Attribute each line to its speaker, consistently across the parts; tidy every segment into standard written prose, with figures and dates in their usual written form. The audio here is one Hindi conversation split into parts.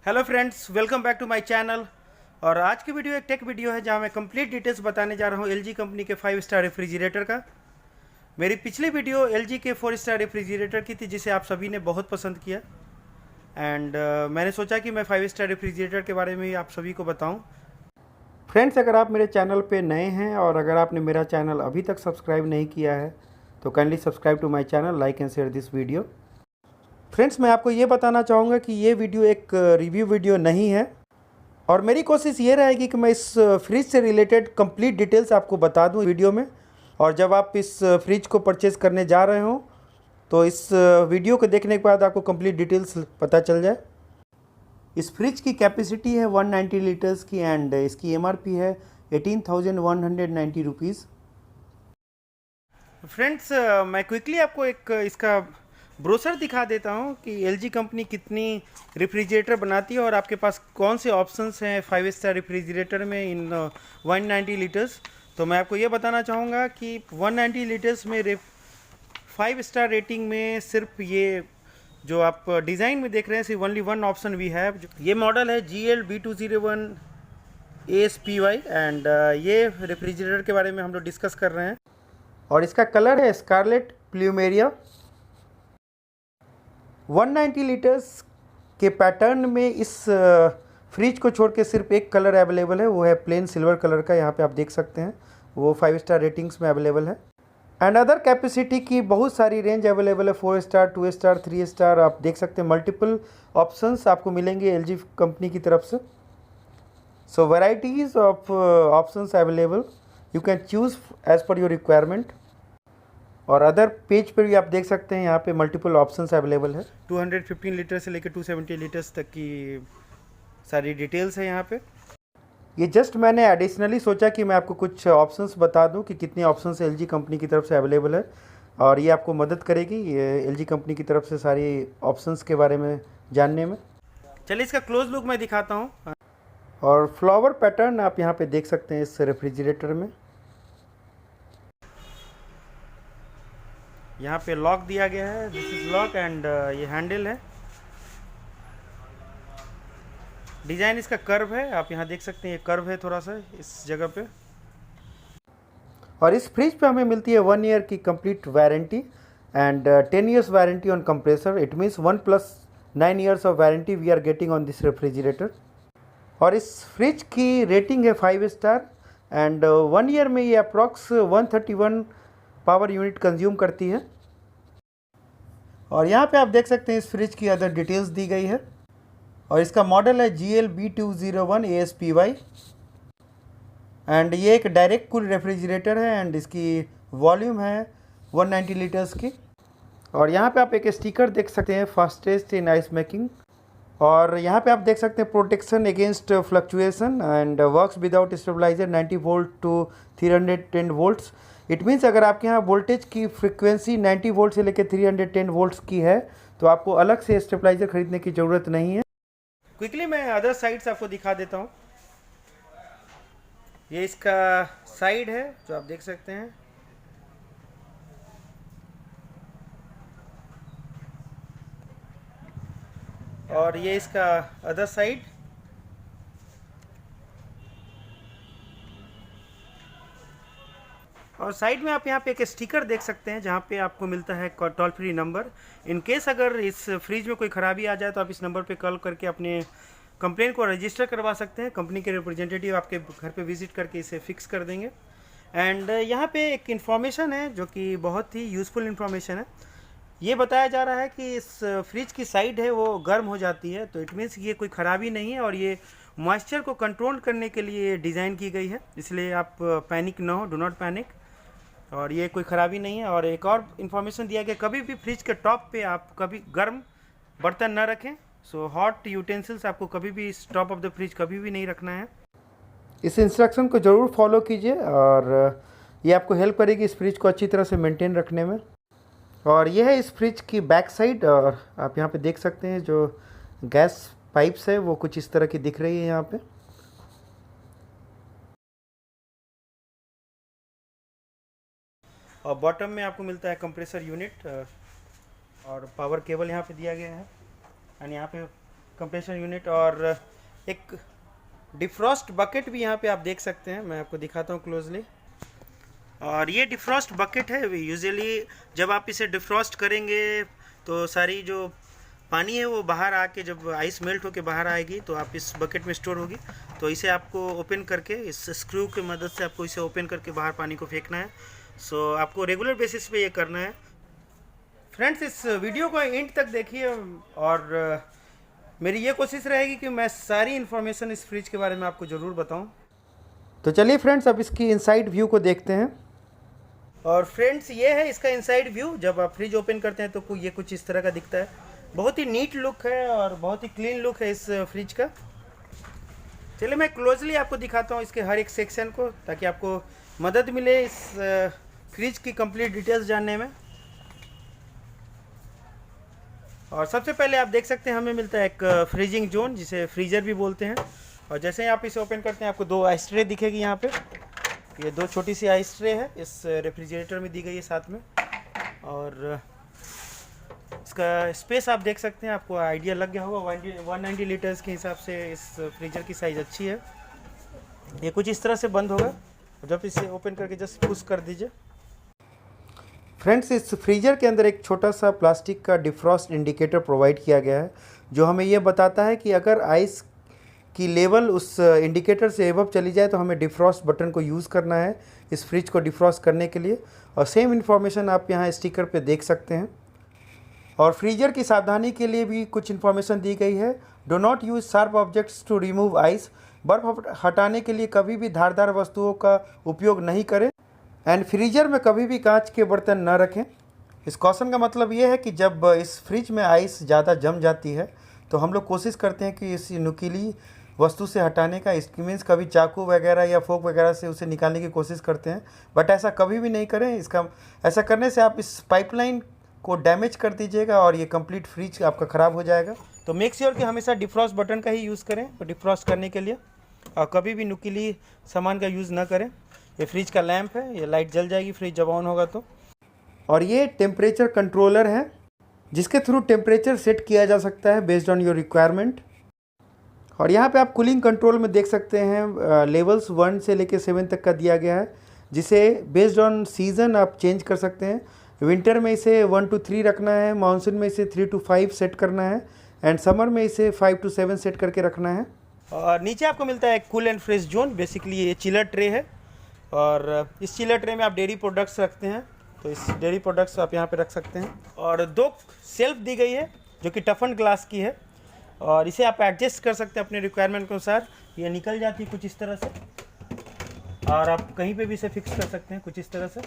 Speaker 1: Hello friends, welcome back to my channel. और आज की वीडियो एक टेक वीडियो है जहां मैं कंप्लीट डिटेल्स बताने जा रहा हूं एलजी कंपनी के 5 स्टार रेफ्रिजरेटर का। मेरी पिछली वीडियो एलजी के 4 स्टार रेफ्रिजरेटर की थी जिसे आप सभी ने बहुत पसंद किया एंड मैंने सोचा कि मैं 5 स्टार रेफ्रिजरेटर के बारे में आप सभी को बताऊं। फ्रेंड्स, अगर आप मेरे चैनल पे नए हैं और अगर आपने मेरा चैनल अभी तक सब्सक्राइब नहीं किया है तो kindly subscribe to my channel, like and share this video. Friends, मैं आपको ये बताना चाहूँगा कि ये वीडियो एक रिव्यू वीडियो नहीं है और मेरी कोशिश ये रहेगी कि मैं इस फ्रिज से रिलेटेड कंप्लीट डिटेल्स आपको बता दूं वीडियो में। और जब आप इस फ्रिज को परचेज़ करने जा रहे हो तो इस वीडियो को देखने के बाद आपको कंप्लीट डिटेल्स पता चल जाए। इस फ्रिज की कैपेसिटी है 190 लीटर्स की एंड इसकी एमआरपी है 18,190 रुपीज़। फ्रेंड्स, मैं क्विकली आपको एक इसका ब्रोशर दिखा देता हूँ कि एलजी कंपनी कितनी रेफ्रिजरेटर बनाती है और आपके पास कौन से ऑप्शंस हैं 5 स्टार रेफ्रिजरेटर में इन 190 लीटर्स। तो मैं आपको ये बताना चाहूँगा कि 190 लीटर्स में 5 स्टार रेटिंग में सिर्फ ये जो आप डिज़ाइन में देख रहे हैं सिर्फ only one option we have. ये मॉडल है GL B201 ASPY एंड ये रेफ्रिजरेटर के बारे में हम लोग डिस्कस कर रहे हैं और इसका कलर है स्कारलेट प्लूमेरिया। 190 लीटर्स के पैटर्न में इस फ्रिज को छोड़ के सिर्फ एक कलर अवेलेबल है, वो है प्लेन सिल्वर कलर का। यहाँ पे आप देख सकते हैं वो 5 स्टार रेटिंग्स में अवेलेबल है एंड अदर कैपेसिटी की बहुत सारी रेंज अवेलेबल है, 4 स्टार, 2 स्टार, 3 स्टार। आप देख सकते हैं मल्टीपल ऑप्शंस आपको मिलेंगे एलजी कंपनी की तरफ से। So varieties of options available, you can choose as per your requirement. और अदर पेज पर भी आप देख सकते हैं यहाँ पे मल्टीपल ऑप्शंस अवेलेबल है। 215 लीटर से लेकर 270 लीटर्स तक की सारी डिटेल्स है यहाँ पे। ये जस्ट मैंने एडिशनली सोचा कि मैं आपको कुछ ऑप्शंस बता दूं कि कितने ऑप्शंस एलजी कंपनी की तरफ से अवेलेबल है और ये आपको मदद करेगी ये एलजी कंपनी की तरफ से सारी ऑप्शंस के बारे में जानने में। चलिए इसका क्लोज लुक मैं दिखाता हूँ। और फ्लावर पैटर्न आप यहाँ पे देख सकते हैं इस रेफ्रिजरेटर में। यहाँ पे लॉक दिया गया है, दिस इज लॉक एंड ये हैंडल है। डिज़ाइन इसका कर्व है, आप यहाँ देख सकते हैं ये कर्व है थोड़ा सा इस जगह पे। और इस फ्रिज पे हमें मिलती है 1 ईयर की complete warranty and 10 years warranty on compressor. It means 1 + 9 years of warranty we are getting on this refrigerator. और इस फ्रिज की रेटिंग है 5 स्टार एंड 1 ईयर में ये अप्रॉक्स 131 पावर यूनिट कंज्यूम करती है। और यहाँ पे आप देख सकते हैं इस फ्रिज की अदर डिटेल्स दी गई है और इसका मॉडल है GL B201 ASPY एंड ये एक डायरेक्ट कूल रेफ्रिजरेटर है एंड इसकी वॉल्यूम है 190 लीटर्स की। और यहाँ पे आप एक स्टिकर देख सकते हैं, फास्टेस्ट इन आइस मेकिंग। और यहाँ पे आप देख सकते हैं protection against fluctuation and works without stabiliser 90 volt to 310 volts. It means अगर आपके यहाँ वोल्टेज की फ्रिक्वेंसी 90 वोल्ट से लेकर 310 वोल्ट्स की है तो आपको अलग से स्टेबलाइजर खरीदने की ज़रूरत नहीं है। क्विकली मैं अदर साइड्स आपको दिखा देता हूँ। ये इसका साइड है जो आप देख सकते हैं। और ये इसका अदर साइड। और साइड में आप यहाँ पे एक स्टिकर देख सकते हैं जहाँ पे आपको मिलता है toll free number. In case अगर इस फ्रिज में कोई ख़राबी आ जाए तो आप इस नंबर पे कॉल करके अपने कंप्लेन को रजिस्टर करवा सकते हैं। कंपनी के रिप्रेजेंटेटिव आपके घर पे विजिट करके इसे फिक्स कर देंगे। एंड यहाँ पे एक इन्फॉर्मेशन है जो कि बहुत ही यूज़फुल इन्फॉर्मेशन है। ये बताया जा रहा है कि इस फ्रिज की साइड है वो गर्म हो जाती है, तो इट मीन्स ये कोई ख़राबी नहीं है और ये मॉइस्चर को कंट्रोल करने के लिए डिज़ाइन की गई है, इसलिए आप पैनिक ना हो, डू नॉट पैनिक। और ये कोई ख़राबी नहीं है। और एक और इन्फॉर्मेशन दिया गया, कभी भी फ्रिज के टॉप पे आप कभी गर्म बर्तन ना रखें। सो हॉट यूटेंसिल्स आपको कभी भी इस टॉप ऑफ द फ्रिज कभी भी नहीं रखना है। इस इंस्ट्रक्शन को ज़रूर फॉलो कीजिए और ये आपको हेल्प करेगी इस फ्रिज को अच्छी तरह से मेंटेन रखने में। और ये है इस फ्रिज की बैक साइड और आप यहाँ पे देख सकते हैं जो गैस पाइप्स है वो कुछ इस तरह की दिख रही है यहाँ पे। और बॉटम में आपको मिलता है कंप्रेसर यूनिट और पावर केबल यहाँ पे दिया गया है एंड यहाँ पे कंप्रेसर यूनिट, और एक डिफ्रॉस्ट बकेट भी यहाँ पे आप देख सकते हैं। मैं आपको दिखाता हूँ क्लोजली। और ये डिफ्रॉस्ट बकेट है। यूजुअली जब आप इसे डिफ्रॉस्ट करेंगे तो सारी जो पानी है वो बाहर आके, जब आइस मेल्ट होके बाहर आएगी तो आप इस बकेट में स्टोर होगी। तो इसे आपको ओपन करके, इस स्क्रू की मदद से आपको इसे ओपन करके बाहर पानी को फेंकना है। सो आपको रेगुलर बेसिस पे ये करना है। फ्रेंड्स, इस वीडियो को एंड तक देखिए, और मेरी ये कोशिश रहेगी कि मैं सारी इन्फॉर्मेशन इस फ्रिज के बारे में आपको ज़रूर बताऊं। तो चलिए फ्रेंड्स, अब इसकी इनसाइड व्यू को देखते हैं। और फ्रेंड्स, ये है इसका इनसाइड व्यू। जब आप फ्रिज ओपन करते हैं तो ये कुछ इस तरह का दिखता है। बहुत ही नीट लुक है और बहुत ही क्लीन लुक है इस फ्रिज का। चलिए मैं क्लोजली आपको दिखाता हूँ इसके हर एक सेक्शन को, ताकि आपको मदद मिले इस फ्रिज की कंप्लीट डिटेल्स जानने में। और सबसे पहले आप देख सकते हैं हमें मिलता है एक फ्रीजिंग जोन, जिसे फ्रीजर भी बोलते हैं। और जैसे ही आप इसे ओपन करते हैं आपको दो आइस ट्रे दिखेगी यहाँ पे। ये दो छोटी सी आइस ट्रे है, इस रेफ्रिजरेटर में दी गई है साथ में। और इसका स्पेस आप देख सकते हैं, आपको आइडिया लग गया होगा। 190 लीटर्स के हिसाब से इस फ्रीजर की साइज़ अच्छी है। ये कुछ इस तरह से बंद होगा, जब इसे ओपन करके जस्ट पुश कर दीजिए। फ्रेंड्स, इस फ्रीजर के अंदर एक छोटा सा प्लास्टिक का डिफ्रॉस्ट इंडिकेटर प्रोवाइड किया गया है, जो हमें यह बताता है कि अगर आइस की लेवल उस इंडिकेटर से एबव चली जाए तो हमें डिफ्रॉस्ट बटन को यूज़ करना है इस फ्रिज को डिफ्रॉस्ट करने के लिए। और सेम इन्फॉर्मेशन आप यहाँ स्टिकर पे देख सकते हैं। और फ्रीजर की सावधानी के लिए भी कुछ इन्फॉर्मेशन दी गई है। Do not use sharp objects to remove ice. बर्फ़ हटाने के लिए कभी भी धारदार वस्तुओं का उपयोग नहीं करें। एंड फ्रीजर में कभी भी कांच के बर्तन न रखें। इस कॉशन का मतलब ये है कि जब इस फ्रिज में आइस ज़्यादा जम जाती है तो हम लोग कोशिश करते हैं कि इस नुकीली वस्तु से हटाने का। इसकी मीन्स कभी चाकू वगैरह या फोक वगैरह से उसे निकालने की कोशिश करते हैं, बट ऐसा कभी भी नहीं करें। ऐसा करने से आप इस पाइपलाइन को डैमेज कर दीजिएगा और ये कंप्लीट फ्रिज आपका ख़राब हो जाएगा। तो मेक श्योर कि हमेशा डिफ्रॉस्ट बटन का ही यूज़ करें तो डिफ्रॉस्ट करने के लिए, और कभी भी नुकीली सामान का यूज़ ना करें। ये फ्रिज का लैंप है, ये लाइट जल जाएगी फ्रिज जब ऑन होगा तो। और ये टेम्परेचर कंट्रोलर है, जिसके थ्रू टेम्परेचर सेट किया जा सकता है बेस्ड ऑन योर रिक्वायरमेंट। और यहाँ पे आप कूलिंग कंट्रोल में देख सकते हैं लेवल्स 1 से लेकर 7 तक का दिया गया है, जिसे बेस्ड ऑन सीज़न आप चेंज कर सकते हैं। विंटर में इसे 1 to 3 रखना है, मानसून में इसे 3 to 5 सेट करना है, एंड समर में इसे 5 to 7 सेट करके रखना है। और नीचे आपको मिलता है cool and fresh zone. Basically ये चिलर ट्रे है, और इस चिलर ट्रे में आप डेयरी प्रोडक्ट्स रखते हैं, तो इस डेयरी प्रोडक्ट्स आप यहाँ पे रख सकते हैं। और दो सेल्फ दी गई है जो कि टफन ग्लास की है, और इसे आप एडजस्ट कर सकते हैं अपने रिक्वायरमेंट के अनुसार। ये निकल जाती है कुछ इस तरह से, और आप कहीं पे भी इसे फिक्स कर सकते हैं कुछ इस तरह से,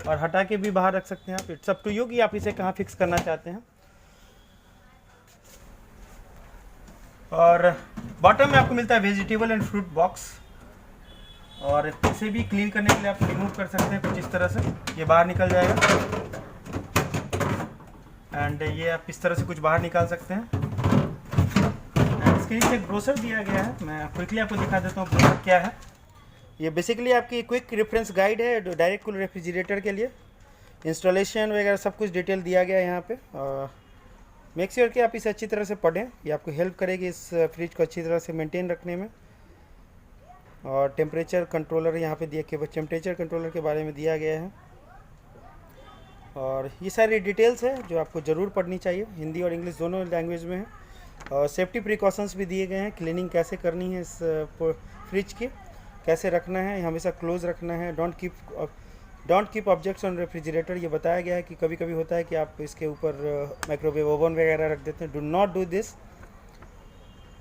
Speaker 1: और हटा के भी बाहर रख सकते हैं आप। इट्स अप टू यू कि आप इसे कहाँ फिक्स करना चाहते हैं। और बॉटम में आपको मिलता है वेजिटेबल एंड फ्रूट बॉक्स, और इसे भी क्लीन करने के लिए आप रिमूव कर सकते हैं कुछ इस तरह से, ये बाहर निकल जाएगा। एंड ये आप इस तरह से कुछ बाहर निकाल सकते हैं। इसके नीचे एक ब्रोशर दिया गया है, मैं क्विकली आपको दिखा देता हूँ ब्रोशर क्या है। ये बेसिकली आपकी क्विक रेफरेंस गाइड है डायरेक्ट कूल रेफ्रिजरेटर के लिए। इंस्टॉलेशन वगैरह सब कुछ डिटेल दिया गया है यहाँ पे। मेक श्योर कि आप इसे अच्छी तरह से पढ़ें, ये आपको हेल्प करेगी इस फ्रिज को अच्छी तरह से मेंटेन रखने में। और टेम्परेचर कंट्रोलर यहाँ पे दिया, केवल टेम्परेचर कंट्रोलर के बारे में दिया गया है। और ये सारी डिटेल्स है जो आपको ज़रूर पढ़नी चाहिए, हिंदी और इंग्लिश दोनों लैंग्वेज में है। और सेफ्टी प्रिकॉशंस भी दिए गए हैं, क्लीनिंग कैसे करनी है इस फ्रिज की, कैसे रखना है, हमेशा क्लोज रखना है। Don't keep objects on refrigerator. ये बताया गया है कि कभी कभी होता है कि आप इसके ऊपर माइक्रोवेव ओवन वगैरह रख देते हैं। Do not do this.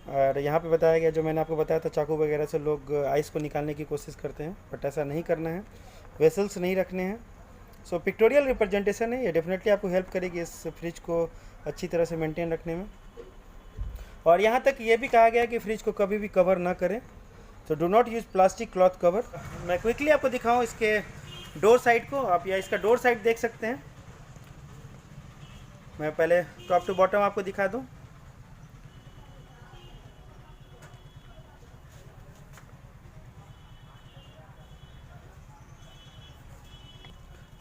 Speaker 1: और यहाँ पे बताया गया, जो मैंने आपको बताया था, चाकू वगैरह से लोग आइस को निकालने की कोशिश करते हैं, बट ऐसा नहीं करना है। वेसल्स नहीं रखने हैं। सो पिक्टोरियल रिप्रेजेंटेशन है, ये डेफिनेटली आपको हेल्प करेगी इस फ्रिज को अच्छी तरह से मेंटेन रखने में। और यहाँ तक ये भी कहा गया है कि फ्रिज को कभी भी कवर ना करें, तो do not use plastic cloth cover. मैं क्विकली आपको दिखाऊँ इसके डोर साइड को, आप या इसका डोर साइड देख सकते हैं। मैं पहले टॉप टू बॉटम आपको दिखा दूँ।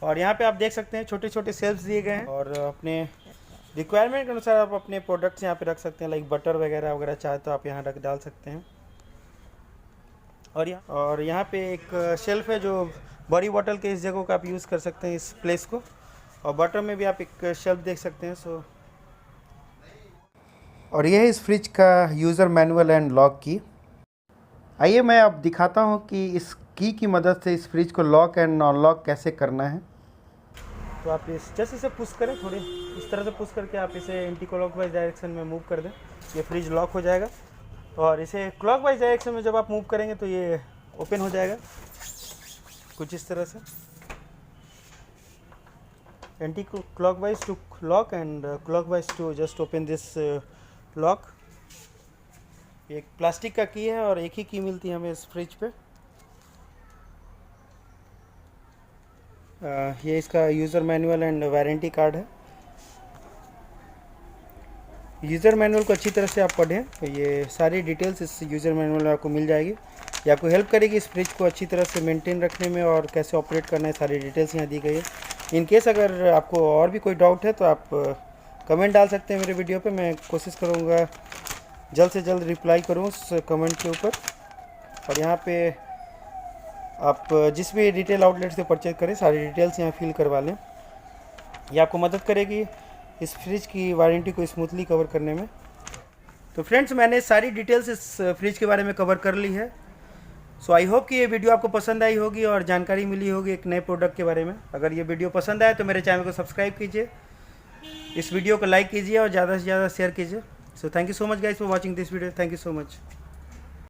Speaker 1: और यहाँ पे आप देख सकते हैं छोटे छोटे सेल्फ्स दिए गए हैं, और अपने रिक्वायरमेंट के अनुसार आप अपने प्रोडक्ट्स यहाँ पे रख सकते हैं, लाइक बटर वगैरह वगैरह चाहे तो आप यहाँ रख डाल सकते हैं। और यहाँ पे एक शेल्फ है जो बड़ी बॉटल के इस जगह को आप यूज़ कर सकते हैं, इस प्लेस को। और बॉटम में भी आप एक शेल्फ देख सकते हैं। सो और यह है इस फ्रिज का यूज़र मैनुअल एंड लॉक की। आइए मैं अब दिखाता हूँ कि इस की मदद से इस फ्रिज को लॉक एंड अनलॉक कैसे करना है। तो आप जैसे इसे पुश करें, थोड़ी इस तरह से पुश करके आप इसे एंटी क्लॉकवाइज डायरेक्शन में मूव कर दें, ये फ्रिज लॉक हो जाएगा। और इसे क्लॉकवाइज डायरेक्शन में जब आप मूव करेंगे तो ये ओपन हो जाएगा कुछ इस तरह से। Anti clockwise to lock and clockwise to just open this lock. एक प्लास्टिक का की है और एक ही की मिलती है हमें इस फ्रिज पे। ये इसका user manual and warranty card है। यूज़र मैनुअल को अच्छी तरह से आप पढ़ें तो ये सारी डिटेल्स इस यूज़र मैनुअल में आपको मिल जाएगी। ये आपको हेल्प करेगी इस फ्रिज को अच्छी तरह से मेंटेन रखने में और कैसे ऑपरेट करना है, सारी डिटेल्स यहाँ दी गई है। इन केस अगर आपको और भी कोई डाउट है तो आप कमेंट डाल सकते हैं मेरे वीडियो पे, मैं कोशिश करूँगा जल्द से जल्द रिप्लाई करूँ उस कमेंट के ऊपर। और यहाँ पे आप जिस भी रिटेल आउटलेट से परचेज करें सारी डिटेल्स यहाँ फिल करवा लें। ये आपको मदद करेगी इस फ्रिज की वारंटी को स्मूथली कवर करने में। तो फ्रेंड्स, मैंने सारी डिटेल्स इस फ्रिज के बारे में कवर कर ली है। सो आई होप कि ये वीडियो आपको पसंद आई होगी और जानकारी मिली होगी एक नए प्रोडक्ट के बारे में। अगर ये वीडियो पसंद आए तो मेरे चैनल को सब्सक्राइब कीजिए, इस वीडियो को लाइक कीजिए और ज़्यादा से ज़्यादा शेयर कीजिए। So thank you so much guys for watching this video. Thank you so much.